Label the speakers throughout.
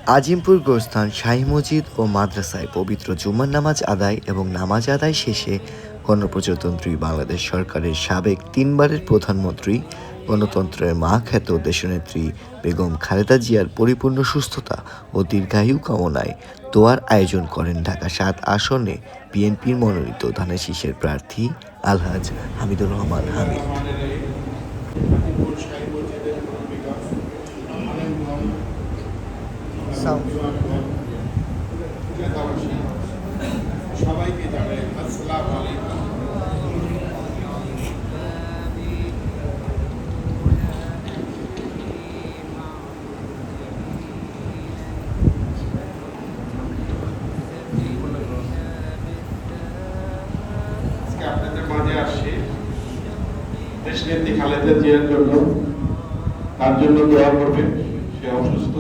Speaker 1: আজিমপুর গোরস্থান শাহী মসজিদ ও মাদ্রাসায় পবিত্র জুমার নামাজ আদায় এবং নামাজ আদায় শেষে গণপ্রজাতন্ত্রী বাংলাদেশ সরকারের সাবেক 3বারের প্রধানমন্ত্রী, গণতন্ত্রের মা খ্যাত দেশনেত্রী বেগম খালেদা জিয়ার পরিপূর্ণ সুস্থতা ও দীর্ঘায়ু কামনায় দোয়ার আয়োজন করেন ঢাকা ৭ আসনে বিএনপির মনোনীত ধানের শীষের প্রার্থী আলহাজ হামিদুর রহমান হামিদ।
Speaker 2: সবাইকে জানাই আসসালামু আলাইকুম। আজকে আপনাদের মাঝে আসছি দেশনেত্রী খালেদা জিয়ার জন্য, তার জন্য দোয়া করবেন। সে অসুস্থ,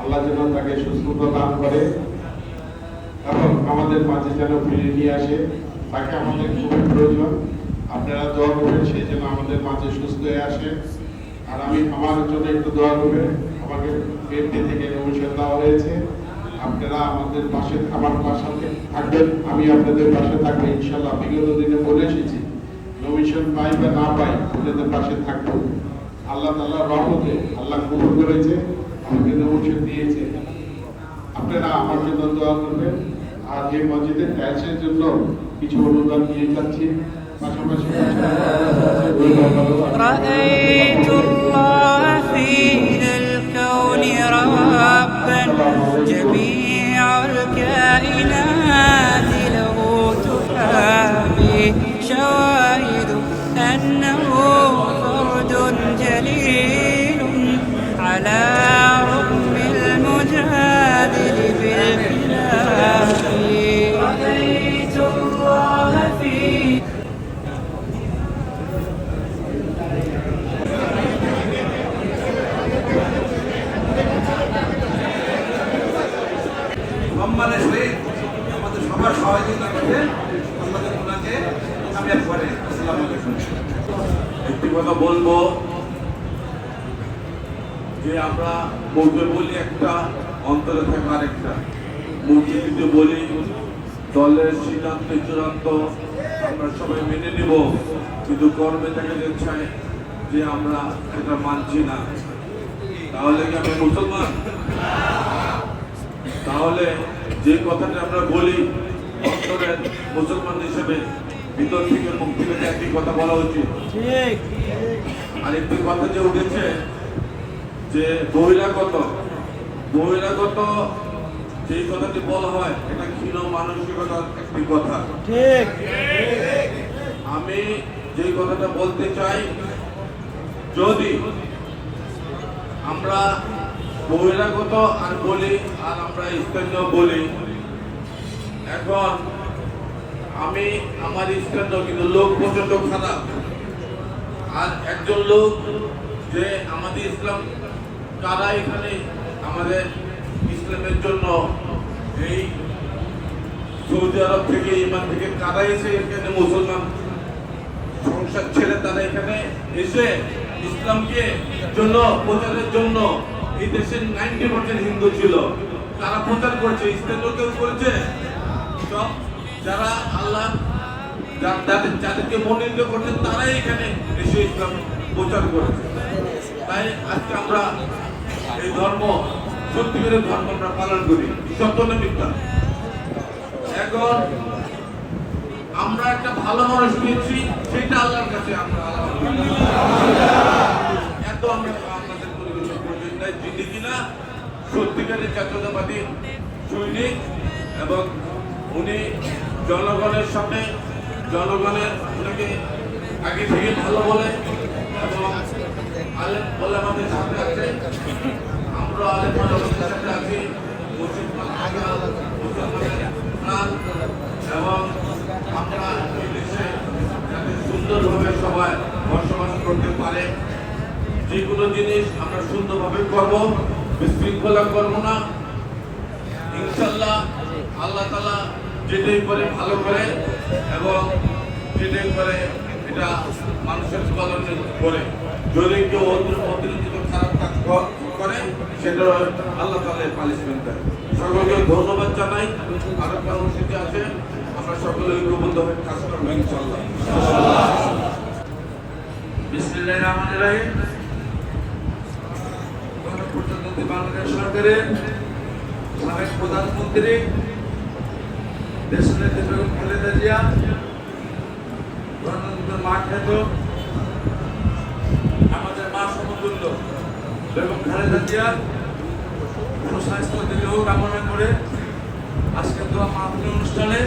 Speaker 2: আল্লাহ যেন তাকে সুস্থতা দান করে এবং আমাদের মাঝে যেন ফিরে নিয়ে আসে। তাকে আমাদের খুবই প্রয়োজন। আপনারা দোয়া করবেন সে যেন আমাদের মাঝে সুস্থ হয়ে আসে। আর আমি আমার জন্য একটু দোয়া করবেন। আমাকে বিএনপি থেকে নমিনেশন দেওয়া হয়েছে। আপনারা আমাদের পাশে, আমার পাশে থাকবেন, আমি আপনাদের পাশে থাকবো ইনশাল্লাহ। বিগত দিনে বলে এসেছি নমিনেশন পাই বা না পাই আপনাদের পাশে থাকবো। আল্লাহ তাআলার রহমতে আল্লাহ কবুল করেছে, আমাকে নমিনেশন দিয়েছে। আপনারা আমার জন্য দোয়া করবেন। আর এই মসজিদের টাইলসের জন্য কিছু অনুদান দিয়ে যাচ্ছি। পাশাপাশি
Speaker 3: رأيت الله في ذا الكون ربا جميع الكائنات له تحابي شواهد أنه فرد جليل على رغم المجادل بالخلاف رأيت الله في
Speaker 4: সম্মানের সহিত আমাদের সবার সহযোগিতা করবেন। আমাদের ওনাকে আমি একবারে আসসালামু আলাইকুম। একটি কথা বলবো যে আমরা মুখে বলি একটা, অন্তরে থাকে আরেকটা। মুখে যদি বলি দলের সিদ্ধান্ত চূড়ান্ত আমরা সবাই মেনে নিব, কিন্তু কর্মে দেখা যাচ্ছে যে আমরা এটা মানছি না। তাহলে কি আমি মুসলমান? তাহলে যে কথাটা আমরা বলি অন্তরের মুসলমান হিসেবে ভিতর থেকে মুখ থেকে একই কথা বলা উচিত। আর একটি কথা যে উঠেছে যে বহিরাগত যে কথাটি বলা হয় এটা ক্ষীণ মানসিকতার একটি কথা। আমি যে কথাটা বলতে চাই, যদি আমরা বহিরাগত আর বলি আর আমরা স্থানীয় বলি, এখন আমি আমার স্থানীয় কিন্তু লোক প্রচন্ড খারাপ। আর একজন লোক যে আমাদের ইসলাম কারা এখানে আমাদের ইসলামের জন্য এই সৌদি আরব থেকে ইমান থেকে কারা এসে এখানে মুসলমান সংসার ছেড়ে তারা এখানে এসে ইসলামকে জন্য প্রচারের জন্য, এই দেশের 90% হিন্দু ছিল, তারা প্রচার করছে, স্থানীয় কেউ করেছে। সব যারা আল্লাহ যাদেরকে মনোনীত করছে তারাই এখানে এসে ইসলাম প্রচার করেছে। তাই আজকে আমরা এই ধর্ম, সত্যিকারের ধর্ম আমরা পালন করি, সত্য না মিথ্যা। এখন আমরা একটা ভালো মানুষ পেয়েছি, সেটা আল্লাহর কাছে আমরা এত আমরা আমাদের পরিবেশন করবেন না, যিনি কিনা সত্যিকারের জাতীয়তাবাদী সৈনিক এবং উনি জনগণের সাথে জনগণের উনাকে আগে থেকে ভালো বলে এবং আলেম বলে আমাদের সাথে আছে। আমরা আলেম আমাদের সাথে আছি, এবং আমরা এই দেশে যাতে সুন্দরভাবে সবাই বসবাস করতে পারে, যে কোনো জিনিস আমরা সুন্দরভাবে করব, বিশৃঙ্খলা করব না। ইনশাল্লাহ আল্লাহ তাআলা যেটাই করে ভালো করে এবং যেটাই করে এটা মানুষের কল্যাণে করে। যদি কেউ অতিরিক্ত খারাপ কাজ করে সেটা আল্লাহ তাআলা পানিশমেন্ট দেয়। সকলকে ধন্যবাদ জানাই। আর কর্মসূচি আছে, আমরা সকলে ঐক্যবদ্ধ হয়ে কাজ করবো ইনশাআল্লাহ। বিসমিল্লাহির রহমানির রহিম। গণপ্রজাতন্ত্রী বাংলাদেশ সরকারের সাবেক প্রধানমন্ত্রী দেশনেত্রী বেগম খালেদা জিয়া, গণতন্ত্রের মা খ্যাত আমাদের মা সমতুল্য বেগম খালেদা জিয়ার সুস্বাস্থ্য দীর্ঘ কামনা করে আজকে দোয়া মাহফিল অনুষ্ঠানে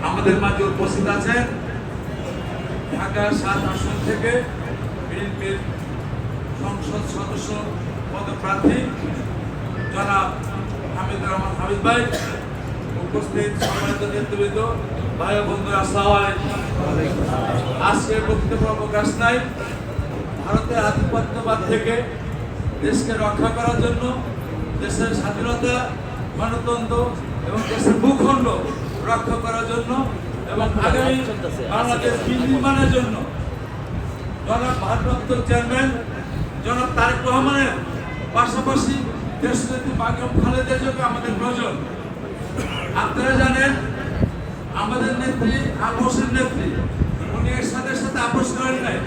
Speaker 4: আমাদের মাঝে উপস্থিত আছেন ঢাকা ৭ আসন থেকে বিএনপির সংসদ সদস্য পদপ্রার্থী জনাব হামিদুর রহমান হামিদ ভাই, উপস্থিত সম্মানিত নেতৃবৃন্দ, ভাই ও বন্ধুরা, আসসালামু আলাইকুম। আজকের বক্তব্য প্রকাশ নাই, ভারতের আধিপত্যবাদ থেকে দেশকে রক্ষা করার জন্য, দেশের স্বাধীনতা, গণতন্ত্র এবং দেশের ভূখণ্ড রক্ষা করার জন্য এবং আগামী বাংলাদেশ বিনির্মাণের জন্য জনাব ভারপ্রাপ্ত চেয়ারম্যান জনাব তারেক রহমানের পাশাপাশি দেশনেত্রী বেগম খালেদা জিয়াকে আমাদের প্রয়োজন। আপনারা জানেন আমাদের নেত্রী আপোষের নেত্রী, উনি এর সাথে সাথে আপোষ করেন নাই,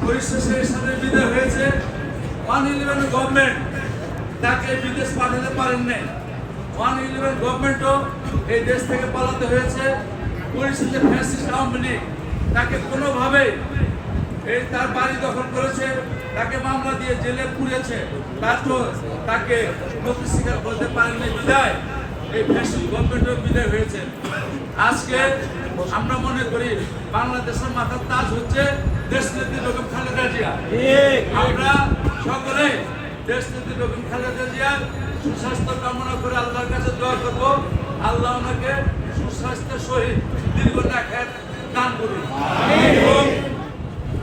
Speaker 4: পরিশেষে এর সাথে বিদায় হয়েছে। 111 গভর্নমেন্ট তাকে বিদেশ পাঠাতে পারেন নাই। 111 গভর্নমেন্টও এই দেশ থেকে পালাতে হয়েছে। পরিশেষে ফ্যাসিস্ট আওয়ামী লীগ তাকে কোনোভাবে এই তার বাড়ি দখল করেছে, তাকে মামলা দিয়ে জেলে পুড়েছে, তারপর তাকে মুক্তি স্বীকার করতে পারেননি বিদায় এই ফ্যাসিস্ট গভর্নমেন্টও বিদায় হয়েছে। আজকে আমরা মনে করি বাংলাদেশের মাথার তাজ হচ্ছে দেশনেত্রী বেগম খালেদা জিয়া। আমরা সকলে দেশনেত্রী বেগম খালেদা জিয়ার সুস্বাস্থ্য কামনা করে আল্লাহর কাছে দোয়া করব, আল্লাহ ওনাকে সুস্বাস্থ্য সহিত দীর্ঘ নেখায়েত দান করুন। এবং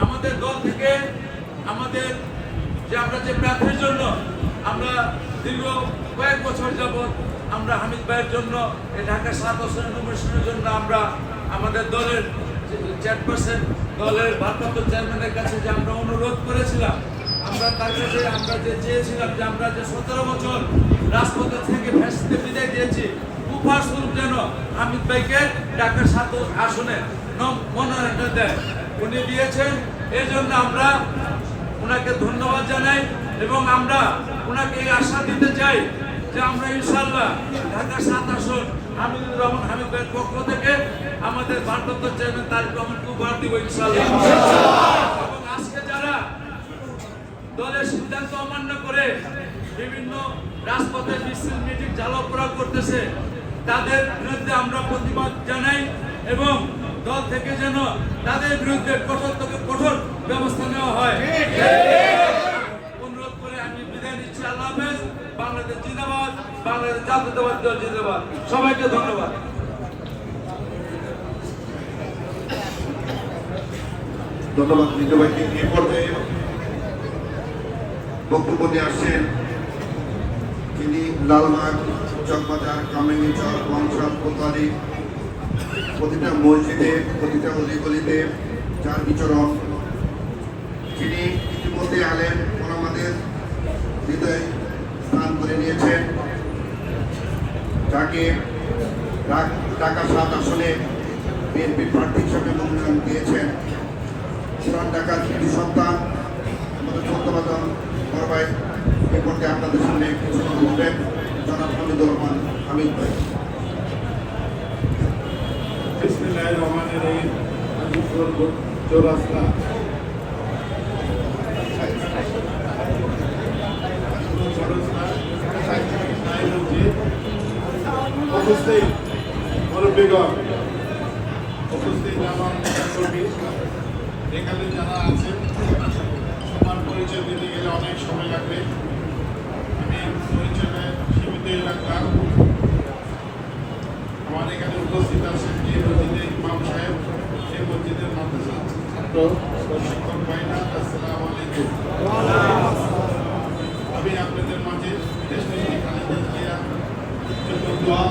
Speaker 4: আমাদের দল থেকে আমাদের আমরা যে প্রার্থীর জন্য আমরা দীর্ঘ কয়েক বছর যাবৎ আমরা হামিদ ভাইয়ের জন্য এই ঢাকা ৭ আসনের নমিনেশনের জন্য আমরা আমাদের দলের চেয়ারপারসন, দলের ভারপ্রাপ্ত চেয়ারম্যানের কাছে যে আমরা অনুরোধ করেছিলাম, আমরা তার কাছে আমরা যে চেয়েছিলাম যে আমরা যে 17 বছর রাজপথে থেকে ফ্যাসিস্টে বিদায় দিয়েছি, উপহার স্বরূপ যেন হামিদ ভাইকে ঢাকা ৭ আসনে মনোনয়নটা দেয়। উনি দিয়েছেন, এই জন্য আমরা ওনাকে ধন্যবাদ জানাই এবং আমরা ওনাকে এই আশা দিতে চাই যে আমরা ইনশাআল্লাহ ঢাকা ৭ আসন হামিদুর রহমান হামিদ ভাইয়ের পক্ষ থেকে আমাদের ভারপ্রাপ্ত চেয়ারম্যান তারেক রহমানকে উপহার দিব ইনশাআল্লাহ। এবং আজকে যারা দলের সিদ্ধান্ত অমান্য করে বিভিন্ন রাজপথে মিছিল মিটিং জ্বালাও প্রয়োগ করতেছে, তাদের বিরুদ্ধে আমরা প্রতিবাদ জানাই এবং দল থেকে যেন তাদের বিরুদ্ধে কঠোর থেকে কঠোর ব্যবস্থা নেওয়া হয় অনুরোধ করে আমি বিদায় নিচ্ছি। আল্লাহ হাফেজ। বাংলাদেশ জিন্দাবাদ, বাংলাদেশ জাতীয়তাবাদী দল জিন্দাবাদ। সবাইকে ধন্যবাদ।
Speaker 2: ধন্যবাদ মিজু ভাইকে। এই পর্যায়ে বক্তব্য নিয়ে আসছেন তিনি লালবাগ, চকবাজার, কামিনীচর, বংশাল, কোতোয়ালি, প্রতিটা মসজিদে, প্রতিটা অলিগলিতে যার বিচরণ, তিনি ইতিমধ্যে আলেম ওলামাদের হৃদয়ে স্থান করে নিয়েছেন, যাকে ঢাকা ৭ আসনে বিএনপি প্রার্থী হিসাবে মনোনয়ন দিয়েছেন। পুরান ঢাকার কৃতি সন্তান আমাদের চৌদ্দবাদন বড় ভাই এই পর্যায়ে আপনাদের সামনে কিছু বলবেন জনাব হামিদুর রহমান হামিদ ভাই।
Speaker 5: বিসমিল্লাহির রহমানির রহিম। চৌরাস্তা উপস্থিত মুরব্বীগণ, উপস্থিত আমার কর্মী, এখানে যারা আছেন সবার পরিচয় দিতে গেলে অনেক সময় লাগবে। আমি পরিচয়টা সীমিতই রাখলাম। আমার এখানে উপস্থিত আছেন যে মসজিদের ইমাম সাহেব, সেই মসজিদের মাদ্রাসা ছাত্র শিক্ষক ভাইরা, আসসালামু আলাইকুম। আমি আপনাদের মাঝে দেশনেত্রী খালেদা জিয়ার জন্য দোয়া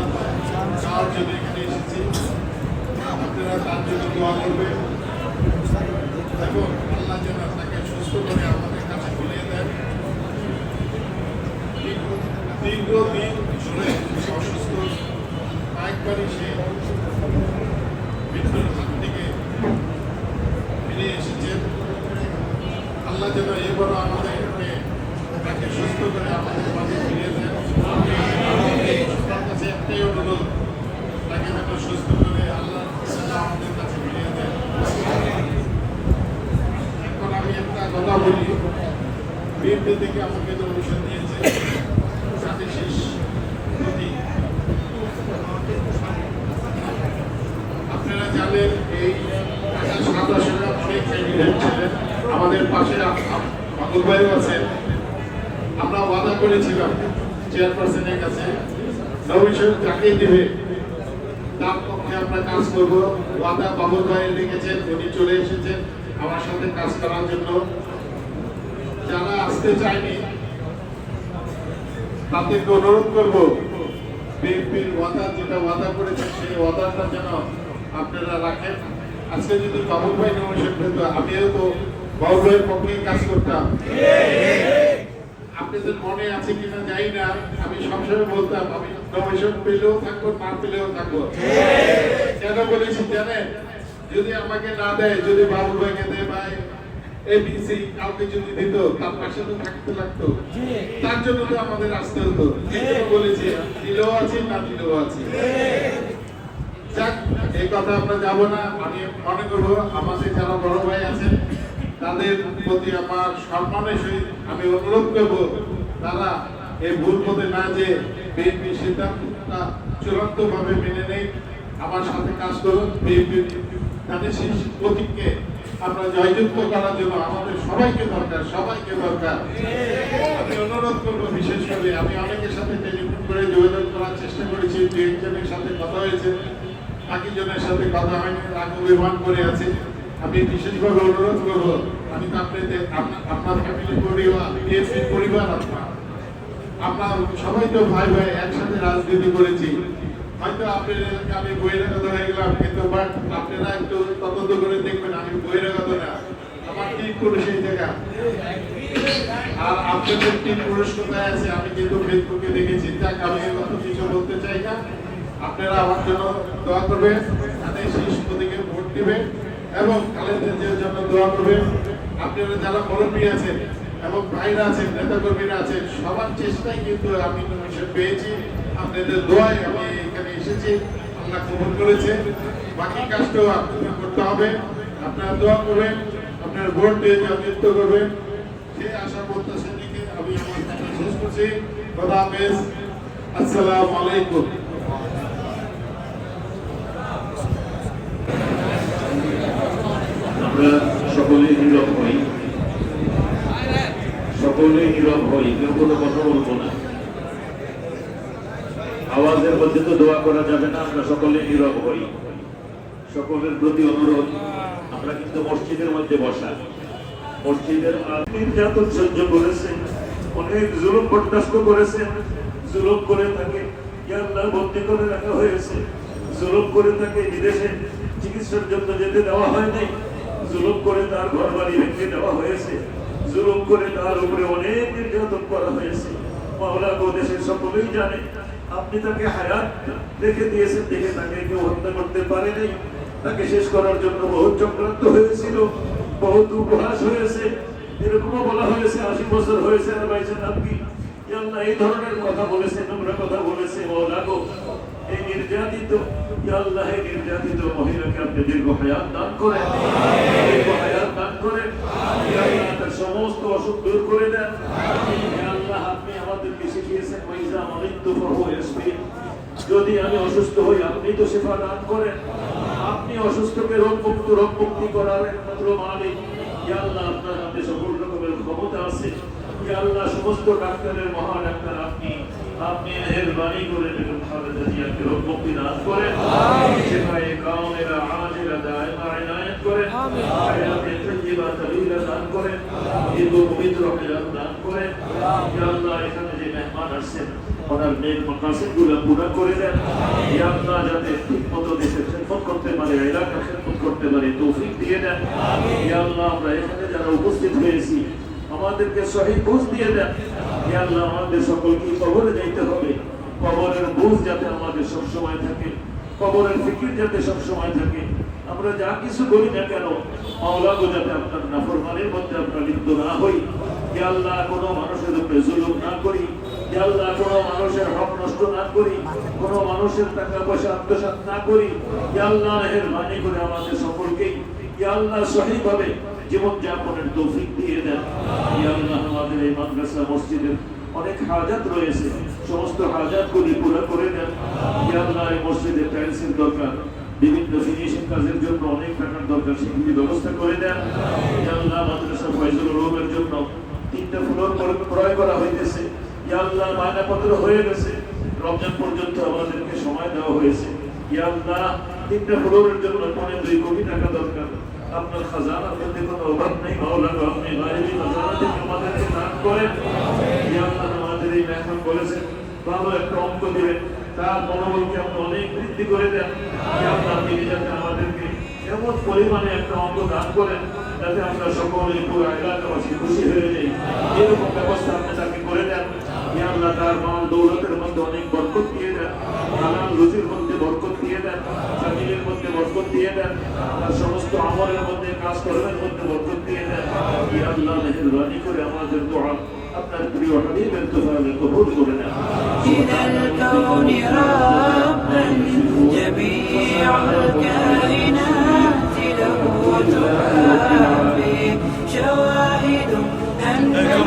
Speaker 5: চাওয়ার জন্য এখানে এসেছি। আপনারা তার জন্য দোয়া করবেন এবং আল্লাহ যেন তাকে সুস্থ করে আমাদের কাছে ফিরিয়ে দেন। দীর্ঘদিন ধরে অসুস্থ, কয়েকবারই সে মৃত্যুর হাত থেকে ফিরে এসেছেন। আল্লাহ যেন এবারও আমাদেরকে তাকে সুস্থ করে আমাদের মাঝে ফিরিয়ে দেন। তার কাছে একটাই অনুরোধ, তাকে যেন সুস্থ করে আল্লাহ আমাদের কাছে ফিরিয়ে দেন। এখন আমি একটা কথা বলি, বিএনপি থেকে আমাকে ডোনেশন দিয়েছে সাথে শেষ প্রতীক। আপনারা জানেন এই ঢাকার সাতাশেরা অনেক ক্যান্ডিডেট ছিলেন, আমাদের পাশে মাকুল ভাইও আছেন। আমরা ওয়াদা করেছিলাম চেয়ারপারসনের কাছে নমিনেশন যাকেই দেবে তার পক্ষে আমরা কাজ করব। ওয়াদা বাবুল ভাই রেখেছেন, উনি চলে এসেছেন আমার সাথে কাজ করার জন্য। যারা আসতে চায়নি তাদেরকে অনুরোধ করব, বিএনপির ওয়াদা যেটা ওয়াদা করেছেন সেই ওয়াদাটা যেন আপনারা রাখেন। আজকে যদি বাবুল ভাই নমিনেশন পেত, আমিও তো বাবুল ভাইয়ের পক্ষে কাজ করতাম। আপনাদের মনে আছে কিনা জানি না, আমি সবসময় বলতাম আমি নমিনেশন পেলেও থাকবো, না পেলেও থাকবো। কেন বলেছি জানেন? যদি আমাকে না দেয়, যদি বাবুল ভাইকে দেয় ভাই এবিসি কাউকে যদি দিত, তার পাশে তো থাকতে লাগতো, তার জন্য তো আমাদের আসতে হতো। বলেছি দিলেও আছি, না দিলেও আছি। যাক, এই কথা আমরা যাবো না। আমি মনে করবো আমাদের যারা বড় ভাই আছেন তাদের প্রতি আমার সম্মানের সহিত আমি অনুরোধ করবো, তারা এই ভুল পথে না যে বিএনপির সিদ্ধান্তটা চূড়ান্ত ভাবে মেনে নেই, আমার সাথে কাজ করুন। বিএনপির তাদের সেই প্রতীককে আমরা জয়যুক্ত করার জন্য আমাদের সবাইকে দরকার, সবাইকে দরকার। আমি অনুরোধ করবো, বিশেষ করে আমি অনেকের সাথে টেলিফোন করে যোগাযোগ করার চেষ্টা করেছি, দু একজনের সাথে কথা হয়েছে, বাকি জনের সাথে কথা হয়নি, রাগ অভিমান করে আছে। আমি বিশেষভাবে অনুরোধ করবো, আমি তো আপনার ফ্যামিলি পরিবার, বিএনপির পরিবার, আপনার সবাই তো ভাই ভাই একসাথে রাজনীতি করেছি। হয়তো আপনাদের আমি বহিরাগত হয়ে গেলাম, কিন্তু বাট আপনারা একটু তদন্ত করে দেখবেন আমি বহিরাগত না, আমার 3 পুরুষ এই জায়গা। আর আপনাদের 3 পুরুষ কোথায় আছে আমি কিন্তু ফেসবুকে দেখেছি। যাক, আমি এত কিছু বলতে চাই না। আপনারা আমার জন্য দোয়া করবেন, তাদের শেষ প্রতীকে ভোট দিবেন এবং খালেদা জিয়ার জন্য দোয়া করবেন। আপনারা যারা মুরব্বী আছেন এবং ভাইরা আছেন, নেতাকর্মীরা আছেন, সবার চেষ্টায় কিন্তু আমি নমিনেশন পেয়েছি। আপনাদের দোয়ায় আমি এখানে এসেছি, আল্লাহ কবুল করেছে। বাকি কাজটাও আপনাদের করতে হবে। আপনারা দোয়া করবেন, আপনারা ভোট দিয়ে জয়যুক্ত করবেন, সেই আশা প্রত্যাশা রেখে আমি আমার কথা শেষ করছি। খোদা হাফেজ, আসসালামু আলাইকুম।
Speaker 6: আমরা সকলেই নীরব হই, সকলেই নীরব হই, কেউ কোনো কথা বলবো না। আওয়াজের মধ্যে তো দোয়া করা যাবে না, আমরা সকলেই নীরব হই। সকলের প্রতি অনুরোধ, আমরা কিন্তু মসজিদের মধ্যে বসা, মসজিদের নির্যাতন সহ্য করেছেন, অনেক জুলুম বরদাস্ত করেছেন, জুলুম করে তাকে বন্দী করে রাখা হয়েছে, জুলুম করে তাকে বিদেশে চিকিৎসার জন্য যেতে দেওয়া হয়নি, জুলুম করে তার ঘর বাড়ি ভেঙে দেওয়া হয়েছে, জুলুম করে তার উপরে অনেক নির্যাতন করা হয়েছে। মাওলা গো, দেশের সকলেই জানে আপনি তাকে হায়াত রেখে দিয়েছেন, দেখে তাকে কেউ হত্যা করতে পারেনি। তাকে শেষ করার জন্য বহুত চক্রান্ত হয়েছিল, বহুত উপহাস হয়েছে, এরকমও বলা হয়েছে 80 বছর হয়েছে আর বাইছেন আপনি। আল্লাহ এই ধরনের কথা বলেছে, নোংরা কথা বলেছে। মাওলা গো, এই নির্যাতিত আল্লাহ, এই নির্যাতিত মহিলাকে আপনি দীর্ঘ হায়াত দান করেন, দীর্ঘ হায়াত দান করেন। আল্লাহ তার সমস্ত অসুখ দূর করে দেন। আল্লাহ আপনি আমাদেরকে শিখিয়েছেন, ওয়াইজা মারিদতু ফাহুয়া ইয়াশফি, যদি আমি অসুস্থ হই আপনি তো শিফা দান করেন। আপনি অসুস্থকে রোগ মুক্তি করার একমাত্র মালিক। ইয়া আল্লাহ, আপনার হাতে সকল রকমের ক্ষমতা আছে। ইয়া আল্লাহ, সমস্ত ডাক্তারের মহা ডাক্তার আপনি, আপনি মেহেরবানি করে বেগম খালেদা জিয়াকে রোগ মুক্তি দান করেন, শিফায়ে কামিলা আজিলা দায়মা ইনায়াত করেন, হায়াতে তাইয়্যিবা তাবিলা দান করেন, দীর্ঘ পবিত্র হায়াত দান করেন। ইয়া আল্লাহ, এখানে যে মেহমান আসছেন ওনার নেক মাকাসিদগুলো পুরো করে দেন। ইয়া আল্লাহ, যাতে ঠিকমতো দেশের খেদমত করতে পারে, এলাকার খেদমত করতে পারে, তৌফিক দিয়ে দেন। ইয়া আল্লাহ, আমরা এখানে যারা উপস্থিত হয়েছি আমাদেরকে সহিহ বুঝ দিয়ে দেন। ইয়া আল্লাহ আমাদের সকলকে কবরে যাইতে হবে, কবরের বুঝ যাতে আমাদের সব সময় থাকে, কবরের ফিকির যাতে সব সময় থাকে। আমরা যা কিছু করি না কেন মাওলা গো যাতে আপনার নাফরমানির মধ্যে আমরা লিপ্ত না হই। ইয়া আল্লাহ কোনো মানুষের উপরে জুলুম না করি, ইয়া আল্লাহ কোনো মানুষের হক নষ্ট না করি, কোনো মানুষের টাকা পয়সা আত্মসাৎ না করি। ইয়া আল্লাহ মেহেরবানি করে আমাদের সকলকেই ইয়া আল্লাহ সঠিকভাবে জীবন যাপনের তৌফিক দিয়ে দেন। ইয়া আল্লাহ আমাদের এই মাদ্রাসা মসজিদের অনেক হাজাত রয়েছে, সমস্ত হাজাতগুলি পুরো করে দেন। ইয়া আল্লাহ এই মসজিদে টাইলসের দরকার, বিভিন্ন ফিনিশিং কাজের জন্য অনেক টাকার দরকার, সেগুলি ব্যবস্থা করে দেন। ইয়া আল্লাহ মাদ্রাসা ফয়জুল উলুমের জন্য 3টা ফ্লোর ক্রয় করা হইতেছে। ইয়া আল্লাহ মায়নাপত্র হয়ে গেছে, রমজান পর্যন্ত আমাদেরকে সময় দেওয়া হয়েছে। ইয়া আল্লাহ 3টা ফ্লোরের জন্য 2.5 কোটি টাকা দরকার। আপনার খাজানার মধ্যে কোনো অভাব নেই, মাওলা গো আপনি গায়বী খাজানা থেকে আমাদেরকে দান করেন। ইয়া আল্লাহ আমাদের এই মেহমান বলেছেন ভালো একটা অঙ্ক দিবেন, তার মনোবলকে আপনি অনেক বৃদ্ধি করে দেন। ইয়া আল্লাহ তিনি যাতে আমাদেরকে এমন পরিমাণে একটা অঙ্ক দান করেন যাতে আমরা সকলে পুরো এলাকাবাসী খুশি হয়ে যাই, এরকম ব্যবস্থা আপনি তাকে করে দেন। ইয়া আল্লাহ তার মাল দৌলতের মধ্যে অনেক বরকত দিয়ে দেন, হালাল রুজির মধ্যে বরকত দিয়ে দেন, ফ্যামিলির মধ্যে বরকত দিয়ে দেন, তার সমস্ত আমলের মধ্যে কাজকর্মের মধ্যে বরকত দিয়ে দেন। ইয়া আল্লাহ মেহেরবানি করে আমাদের দোয়া আপনার প্রিয় হাবিবের তোফালে কবুল করে নেন।
Speaker 3: إلى الكون ربا جميع الكائنات له تحابي شواهد أنه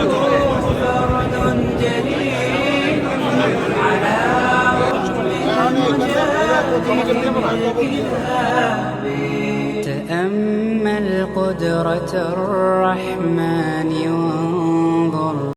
Speaker 3: فرد جليل على رغم المجاهد الكتاب. تأمل قدرة الرحمن